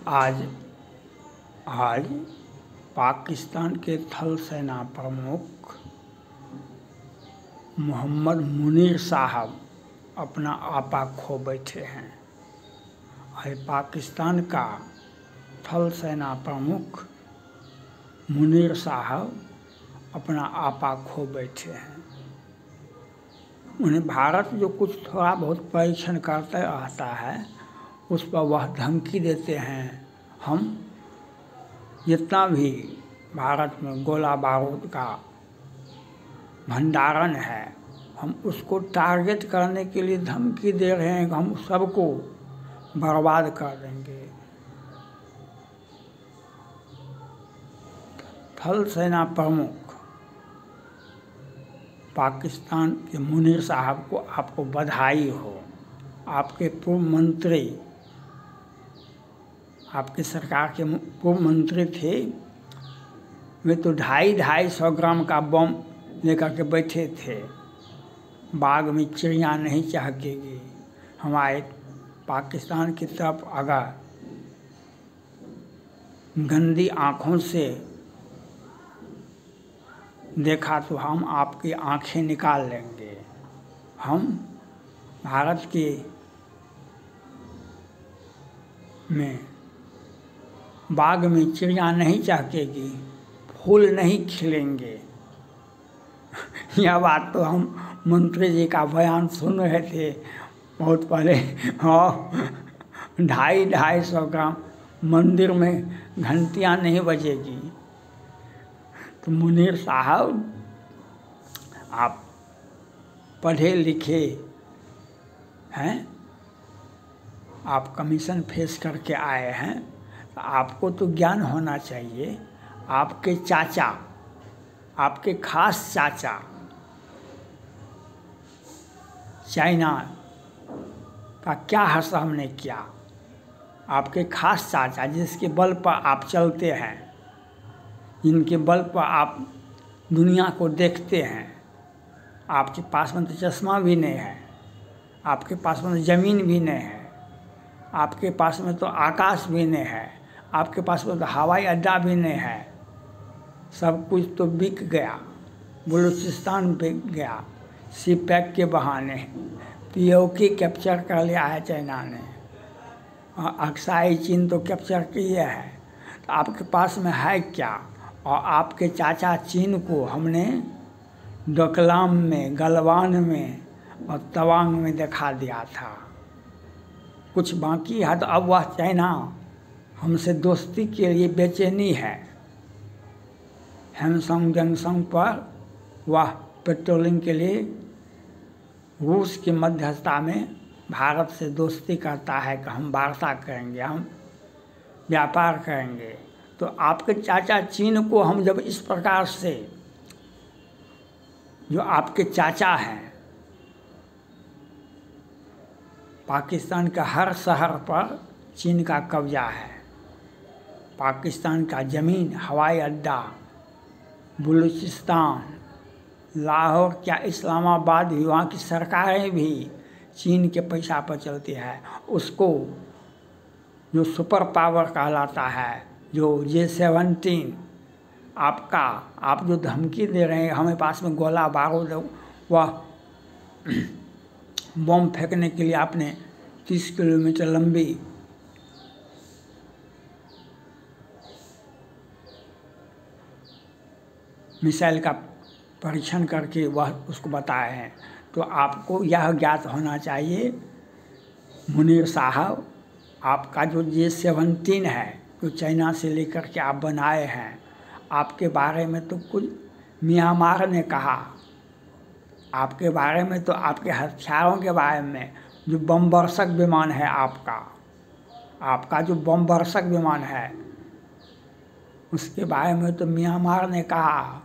आज आज पाकिस्तान के थल सेना प्रमुख मोहम्मद मुनीर साहब अपना आपा खो बैठे हैं। पाकिस्तान का थल सेना प्रमुख मुनीर साहब अपना आपा खो बैठे हैं। उन्हें भारत जो कुछ थोड़ा बहुत परीक्षण करता रहता है उस पर वह धमकी देते हैं। हम जितना भी भारत में गोला बारूद का भंडारण है हम उसको टारगेट करने के लिए धमकी दे रहे हैं कि हम सबको बर्बाद कर देंगे। थल सेना प्रमुख पाकिस्तान के मुनीर साहब को आपको बधाई हो। आपके पूर्व मंत्री आपकी सरकार के पूर्व मंत्री थे, वे तो 250 ग्राम का बम लेकर के बैठे थे। बाग में चिड़िया नहीं चहकेगी। हमारे पाकिस्तान की तरफ अगर गंदी आँखों से देखा तो हम आपकी आँखें निकाल लेंगे। हम भारत के में बाग में चिड़िया नहीं चहकेगी, फूल नहीं खिलेंगे। यह बात तो हम मंत्री जी का बयान सुन रहे थे बहुत पहले। और 250 ग्राम मंदिर में घंटियाँ नहीं बजेगी। तो मुनीर साहब आप पढ़े लिखे हैं, आप कमीशन फेस करके आए हैं, तो आपको तो ज्ञान होना चाहिए। आपके चाचा, आपके खास चाचा चाइना का क्या हासिल हमने किया। आपके खास चाचा जिसके बल पर आप चलते हैं, जिनके बल पर आप दुनिया को देखते हैं, आपके पास में तो चश्मा भी नहीं है, आपके पास में तो ज़मीन भी नहीं है, आपके पास में तो आकाश भी नहीं है, आपके पास में तो हवाई अड्डा भी नहीं है। सब कुछ तो बिक गया, बलूचिस्तान बिक गया। सी पैक के बहाने पीओके कैप्चर कर लिया है चाइना ने, और अक्साई चीन तो कैप्चर किया है। तो आपके पास में है क्या? और आपके चाचा चीन को हमने डोकलाम में, गलवान में और तवांग में दिखा दिया था। कुछ बाकी है तो अब वह चाइना हमसे दोस्ती के लिए बेचैनी है। हैमसंग जंगसंग पर वह पेट्रोलिंग के लिए रूस की मध्यस्थता में भारत से दोस्ती करता है कि हम वार्ता करेंगे, हम व्यापार करेंगे। तो आपके चाचा चीन को हम जब इस प्रकार से, जो आपके चाचा हैं, पाकिस्तान का हर शहर पर चीन का कब्जा है। पाकिस्तान का ज़मीन, हवाई अड्डा, बलूचिस्तान, लाहौर, क्या इस्लामाबाद भी, वहाँ की सरकारें भी चीन के पैसा पर चलती है। उसको जो सुपर पावर कहलाता है, जो G17 आपका, आप जो धमकी दे रहे हैं हमें पास में गोला बारूद, वह बम फेंकने के लिए आपने 30 किलोमीटर लंबी मिसाइल का परीक्षण करके वह उसको बताए हैं। तो आपको यह ज्ञात होना चाहिए मुनीर साहब, आपका जो G17 है जो चाइना से लेकर के आप बनाए हैं, आपके बारे में तो कुछ म्यांमार ने कहा, आपके बारे में तो, आपके हथियारों के बारे में, जो बम वर्षक विमान है आपका जो बम वर्षक विमान है उसके बारे में तो म्यांमार ने कहा।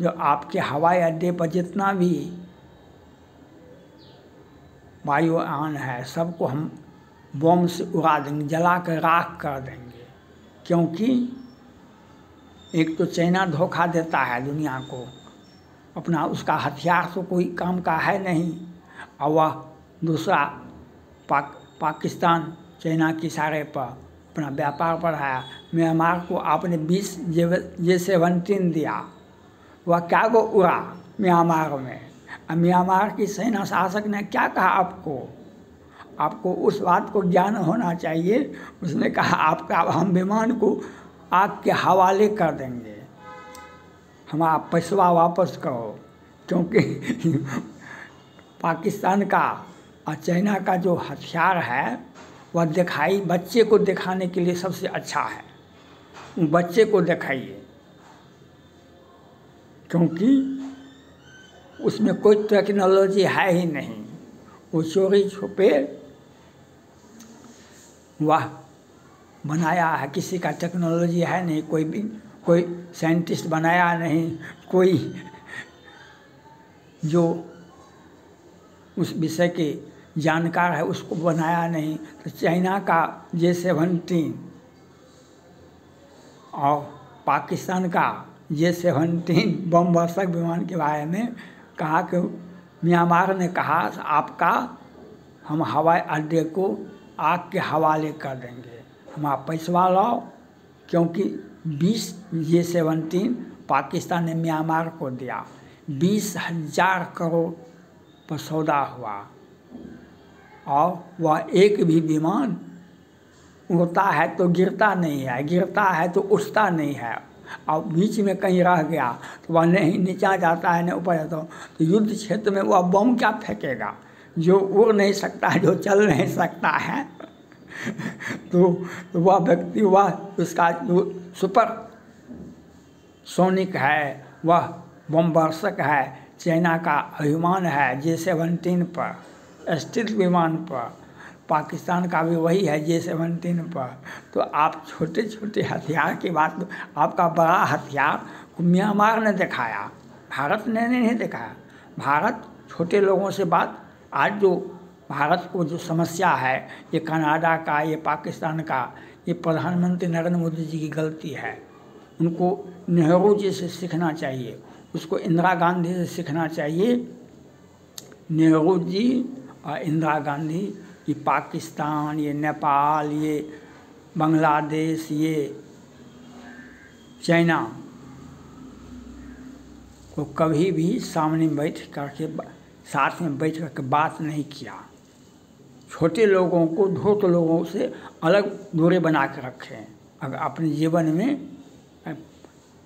जो आपके हवाई अड्डे पर जितना भी वायुयान है सबको हम बम से उड़ा देंगे, जला कर राख कर देंगे। क्योंकि एक तो चाइना धोखा देता है दुनिया को, अपना उसका हथियार तो कोई काम का है नहीं, और वह दूसरा पाकिस्तान चाइना के इशारे पर अपना व्यापार बढ़ाया। म्यांमार को आपने 20 J-17 दिया, वह क्या को उड़ा म्यांमार में। अब म्यांमार की सेना शासक ने क्या कहा आपको उस बात को ज्ञान होना चाहिए। उसने कहा आपका हम विमान को आग के हवाले कर देंगे, हमारा पैसा वापस करो। क्योंकि पाकिस्तान का और चाइना का जो हथियार है वह बच्चे को दिखाने के लिए सबसे अच्छा है। बच्चे को दिखाइए, क्योंकि उसमें कोई टेक्नोलॉजी है ही नहीं। वो चोरी छुपे वह बनाया है, किसी का टेक्नोलॉजी है नहीं, कोई साइंटिस्ट बनाया नहीं, कोई जो उस विषय के जानकार है उसको बनाया नहीं। तो चाइना का J-17 और पाकिस्तान का J-17 बम वर्षक विमान के बारे में कहा कि म्यांमार ने कहा आपका हम हवाई अड्डे को आग के हवाले कर देंगे, हमारा पैसा लाओ। क्योंकि 20 J-17 पाकिस्तान ने म्यांमार को दिया, 20,000 करोड़ पर सौदा हुआ, और वह एक भी विमान उड़ता है तो गिरता नहीं है, गिरता है तो उठता नहीं है, और बीच में कहीं रह गया तो वह नहीं नीचा जाता है, नहीं ऊपर जाता है। तो युद्ध क्षेत्र में वह बम क्या फेंकेगा जो उड़ नहीं सकता है, जो चल नहीं सकता है। तो वह व्यक्ति, वह उसका जो सुपर सोनिक है, वह बम वर्षक है, चाइना का अभिमान है J-17 पर, स्टील विमान पर। पाकिस्तान का भी वही है J-17 पर। तो आप छोटे छोटे हथियार की बात, आपका बड़ा हथियार म्यांमार ने दिखाया, भारत ने नहीं दिखाया। भारत छोटे लोगों से बात, आज जो भारत को जो समस्या है, ये कनाडा का, ये पाकिस्तान का, ये प्रधानमंत्री नरेंद्र मोदी जी की गलती है। उनको नेहरू जी से सीखना चाहिए, उसको इंदिरा गांधी से सीखना चाहिए। नेहरू जी और इंदिरा गांधी, ये पाकिस्तान, ये नेपाल, ये बांग्लादेश, ये चाइना को कभी भी सामने बैठ करके, साथ में बैठ करके बात नहीं किया। छोटे लोगों को धूर्त लोगों से अलग दूरी बना के रखें। अगर अपने जीवन में,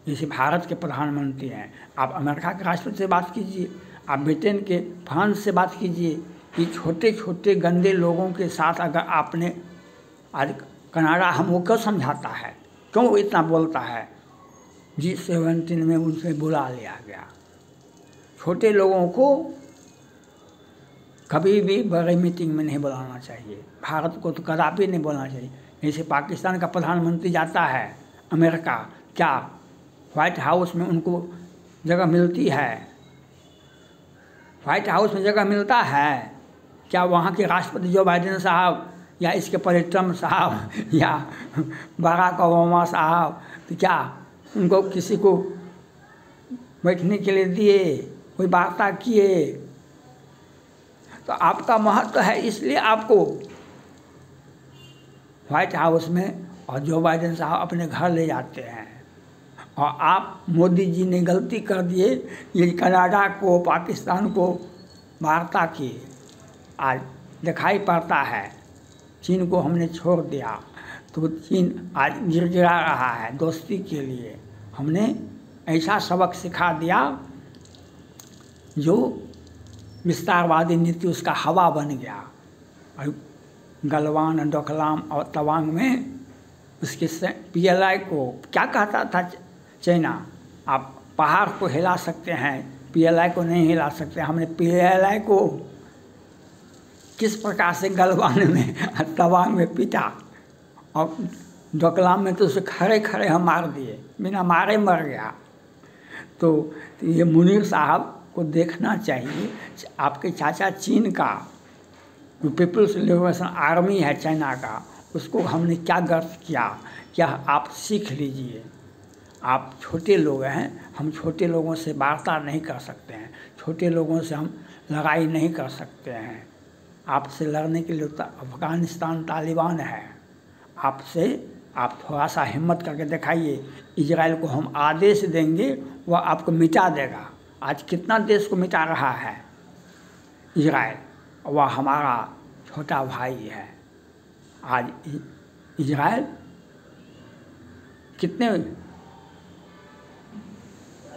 जैसे भारत के प्रधानमंत्री हैं, आप अमेरिका के राष्ट्रपति से बात कीजिए, आप ब्रिटेन के फ्रांस से बात कीजिए। कि छोटे छोटे गंदे लोगों के साथ अगर आपने, आज कनाडा हमको क्यों समझाता है, क्यों इतना बोलता है, G-17 में उनसे बुला लिया गया। छोटे लोगों को कभी भी बड़े मीटिंग में नहीं बुलाना चाहिए, भारत को तो कदापि नहीं बोलना चाहिए। जैसे पाकिस्तान का प्रधानमंत्री जाता है अमेरिका, क्या व्हाइट हाउस में उनको जगह मिलती है? व्हाइट हाउस में जगह मिलता है क्या? वहाँ के राष्ट्रपति जो बाइडेन साहब, या इसके ट्रम्प साहब, या बराक ओबामा साहब, तो क्या उनको किसी को बैठने के लिए दिए, कोई वार्ता किए? तो आपका महत्व है, इसलिए आपको व्हाइट हाउस में और जो बाइडेन साहब अपने घर ले जाते हैं। और आप, मोदी जी ने गलती कर दिए, ये कनाडा को, पाकिस्तान को वार्ता की। आज दिखाई पड़ता है चीन को हमने छोड़ दिया, तो चीन आज गिड़गिड़ा रहा है दोस्ती के लिए। हमने ऐसा सबक सिखा दिया जो विस्तारवादी नीति उसका हवा बन गया। और गलवान, डोकलाम और तवांग में उसके PLI को क्या कहता था चाइना, आप पहाड़ को हिला सकते हैं, PLI को नहीं हिला सकते। हमने PLI को किस प्रकार से गलवान में, तवांग में पीटा, और डोकलाम में तो उसे खड़े खड़े हम मार दिए, बिना मारे मर गया। तो ये मुनीर साहब को देखना चाहिए, आपके चाचा चीन का जो पीपल्स लिबरेशन आर्मी है चाइना का, उसको हमने क्या गर्व किया, क्या आप सीख लीजिए। आप छोटे लोग हैं, हम छोटे लोगों से वार्ता नहीं कर सकते हैं, छोटे लोगों से हम लड़ाई नहीं कर सकते हैं। आपसे लड़ने के लिए तो अफ़गानिस्तान तालिबान है, आपसे आप थोड़ा सा हिम्मत करके दिखाइए। इजराइल को हम आदेश देंगे, वह आपको मिटा देगा। आज कितना देश को मिटा रहा है इजराइल, वह हमारा छोटा भाई है। आज इजराइल कितने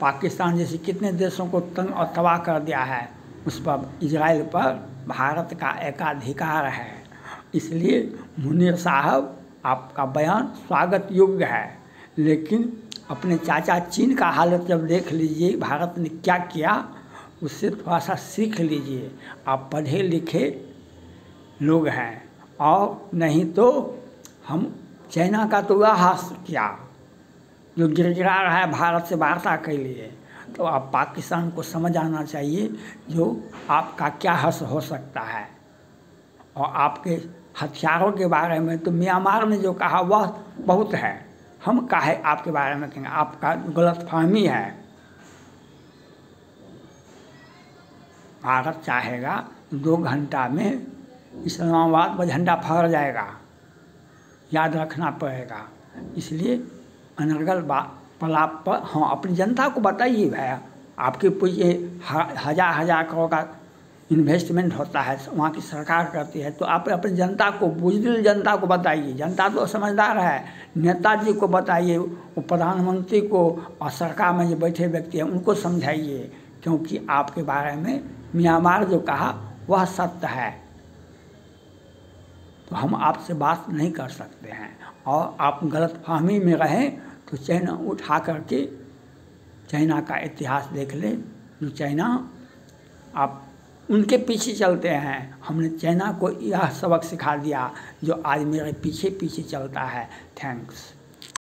पाकिस्तान जैसे कितने देशों को तंग और तबाह कर दिया है, उस पर इजराइल पर भारत का एकाधिकार है। इसलिए मुनीर साहब आपका बयान स्वागत योग्य है, लेकिन अपने चाचा चीन का हालत जब देख लीजिए, भारत ने क्या किया, उससे थोड़ा सा सीख लीजिए। आप पढ़े लिखे लोग हैं, और नहीं तो हम चाइना का तो वह हास किया जो गिड़गिड़ा रहा है भारत से वार्ता के लिए, तो आप पाकिस्तान को समझ आना चाहिए जो आपका क्या हस हो सकता है। और आपके हथियारों के बारे में तो म्यांमार ने जो कहा वह बहुत है, हम काहे आपके बारे में कहेंगे, आपका गलतफहमी है। भारत चाहेगा 2 घंटा में इस्लामाबाद पर झंडा फहर जाएगा, याद रखना पड़ेगा। इसलिए अनर्गल पलाप पर हाँ अपनी जनता को बताइए भैया, आपके पूछिए हज़ार करोड़ का इन्वेस्टमेंट होता है, वहाँ की सरकार करती है, तो आप अपनी जनता को, बुज़दिल जनता को बताइए। जनता तो समझदार है, नेताजी को बताइए, वो प्रधानमंत्री को और सरकार में जो बैठे व्यक्ति हैं उनको समझाइए, क्योंकि आपके बारे में म्यांमार जो कहा वह सत्य है। तो हम आपसे बात नहीं कर सकते हैं, और आप गलतफहमी में रहें तो चाइना उठा करके चाइना का इतिहास देख ले। जो चाइना आप उनके पीछे चलते हैं, हमने चाइना को यह सबक सिखा दिया जो आज मेरे पीछे पीछे चलता है। थैंक्स।